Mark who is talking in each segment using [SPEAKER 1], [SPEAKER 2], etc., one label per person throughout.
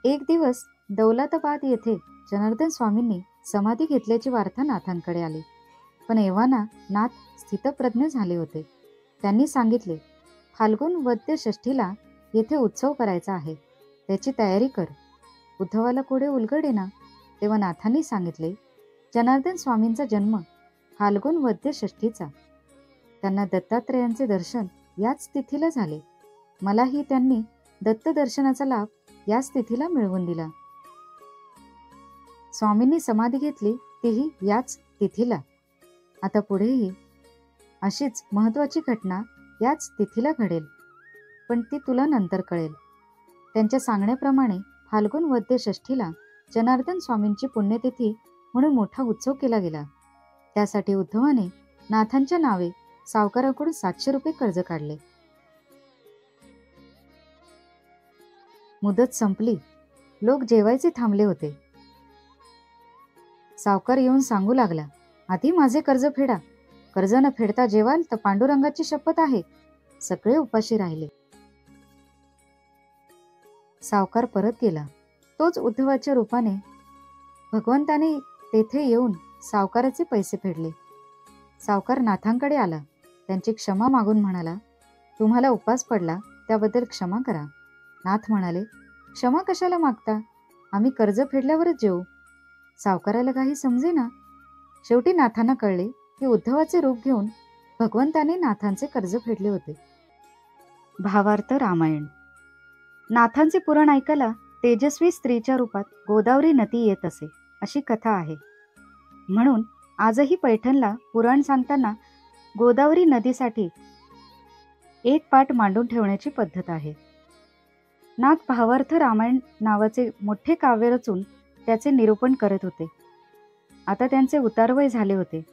[SPEAKER 1] एक दिवस दौलताबाद येथे जनार्दन स्वामींनी समाधी घेतल्याची वार्ता नाथांकडे आली. पण एव्हाना नाथ स्थितप्रज्ञ झाले होते. त्यांनी सांगितले, फाल्गुन वद्य षष्ठीला येथे उत्सव करायचा आहे, त्याची तयारी कर. उद्धवाला पुढे उलगडेना. तेव्हा नाथांनी सांगितले, जनार्दन स्वामींचा जन्म फाल्गुन वद्य षष्ठीचा. त्यांना दत्तात्रेयांचे दर्शन याच तिथीला झाले. मलाही त्यांनी दत्त दर्शनाचा लाभ याच तिथीला मिळवून दिला. स्वामींनी समाधी घेतली तीही याच तिथीला. आता पुढेही अशीच महत्वाची घटना याच तिथीला घडेल, पण ती तुला नंतर कळेल. त्यांच्या सांगण्याप्रमाणे फाल्गुन वद्य षष्ठीला जनार्दन स्वामींची पुण्यतिथी म्हणून मोठा उत्सव केला गेला. त्यासाठी उद्धवाने नाथांच्या नावे सावकाराकडून 700 रुपये कर्ज काढले. मुदत संपली. लोक जेवायचे थांबले होते. सावकार येऊन सांगू लागला, आधी माझे कर्ज फेडा. कर्ज न फेडता जेवाल तर पांडुरंगाची शपथ आहे. सगळे उपाशी राहिले. सावकार परत गेला. तोच उद्धवाच्या रूपाने भगवंताने तेथे येऊन सावकाराचे पैसे फेडले. सावकार नाथांकडे आला. त्यांची क्षमा मागून म्हणाला, तुम्हाला उपास पडला त्याबद्दल क्षमा करा. नाथ म्हणाले, क्षमा कशाला मागता? आम्ही कर्ज फेडल्यावरच जेवू. सावकाराला काही समजेना. शेवटी नाथांना कळले की उद्धवाचे रूप घेऊन भगवंताने नाथांचे कर्ज फेडले होते. भावार्थ रामायण. नाथांचे पुराण ऐकायला तेजस्वी स्त्रीच्या रूपात गोदावरी नदी येत असे, अशी कथा आहे. म्हणून आजही पैठणला पुराण सांगताना गोदावरी नदीसाठी एक पाठ मांडून ठेवण्याची पद्धत आहे. नाथ भावार्थ रामायण नावाचे मोठे काव्य रचून त्याचे निरूपण करत होते. आता त्यांचे उतारवय झाले होते.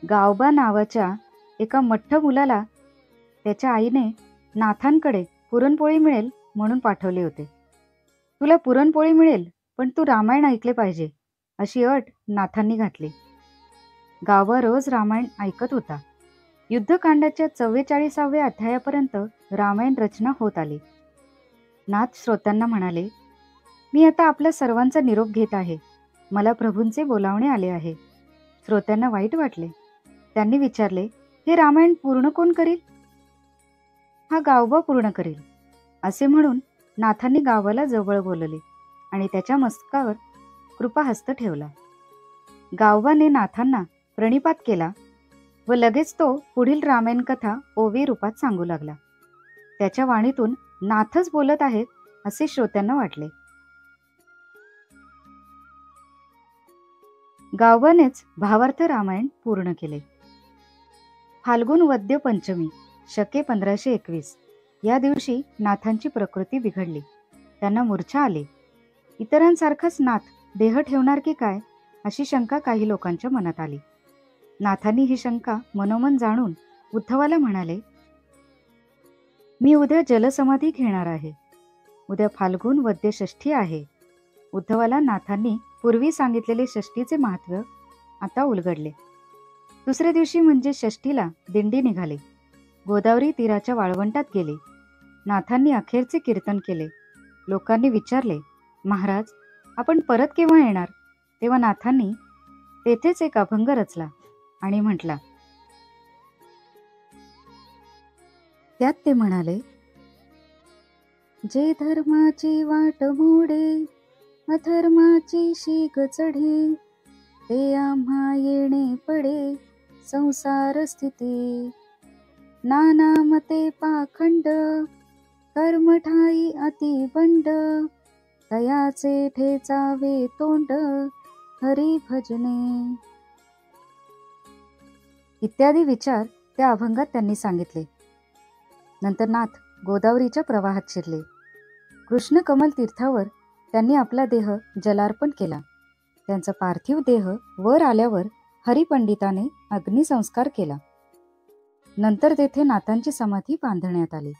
[SPEAKER 1] गावबा नावाच्या एका मठ्ठ मुलाला त्याच्या आईने नाथांकडे पुरणपोळी मिळेल म्हणून पाठवले होते. तुला पुरणपोळी मिळेल, पण तू रामायण ऐकले पाहिजे, अशी अट नाथांनी घातली. गावबा रोज रामायण ऐकत होता. युद्धकांडाच्या 44व्या अध्यायापर्यंत रामायण रचना होत आली. नाथ श्रोत्यांना म्हणाले, मी आता आपल्या सर्वांचा निरोप घेत आहे. मला प्रभूंचे बोलावणे आले आहे. श्रोत्यांना वाईट वाटले. त्यांनी विचारले, हे रामायण पूर्ण कोण करील? हा गावबा पूर्ण करील, असे म्हणून नाथांनी गावाला जवळ बोलवले आणि त्याच्या मस्तकावर कृपाहस्त ठेवला. गावबाने नाथांना प्रणिपात केला व लगेच तो पुढील रामायण कथा ओवी रूपात सांगू लागला. त्याच्या वाणीतून नाथच बोलत आहेत असे श्रोत्यांना वाटले. गावबानेच भावार्थ रामायण पूर्ण केले. फाल्गुन वद्य पंचमी शके 1521 या दिवशी नाथांची प्रकृती बिघडली. त्यांना मूर्छा आली. इतरांसारखाच नाथ देह ठेवणार की काय अशी शंका काही लोकांच्या मनात आली. नाथांनी ही शंका मनोमन जाणून उद्धवाला म्हणाले, मी उद्या जलसमाधी घेणार आहे. उद्या फाल्गुन वद्य षष्ठी आहे. उद्धवाला नाथांनी पूर्वी सांगितलेले षष्ठीचे महत्त्व आता उलगडले. दुसऱ्या दिवशी म्हणजे षष्ठीला दिंडी निघाली. गोदावरी तीराच्या वाळवंटात गेली. नाथांनी अखेरचे कीर्तन केले. लोकांनी विचारले, महाराज आपण परत केव्हा येणार? तेव्हा नाथांनी तेथेच एक अभंग रचला आणि म्हटला. त्यात ते म्हणाले, जे धर्माची वाट मोडे अधर्माची शीग चढे, ते आम्हा येणे पडे संसार स्थिती. नाना मते पाखंड कर्मठाई अति बंड, तयाचे ठेचावे तोंड हरी भजने. इत्यादी विचार त्या अभंगात त्यांनी सांगितले. नंतर नाथ गोदावरीच्या प्रवाहात शिरले. कृष्ण कमल तीर्थावर त्यांनी आपला देह जलार्पण केला. त्यांचा पार्थिव देह वर आल्यावर हरिपंडिताने अग्निसंस्कार केला. नंतर तेथे नाथांची समाधी बांधण्यात आली.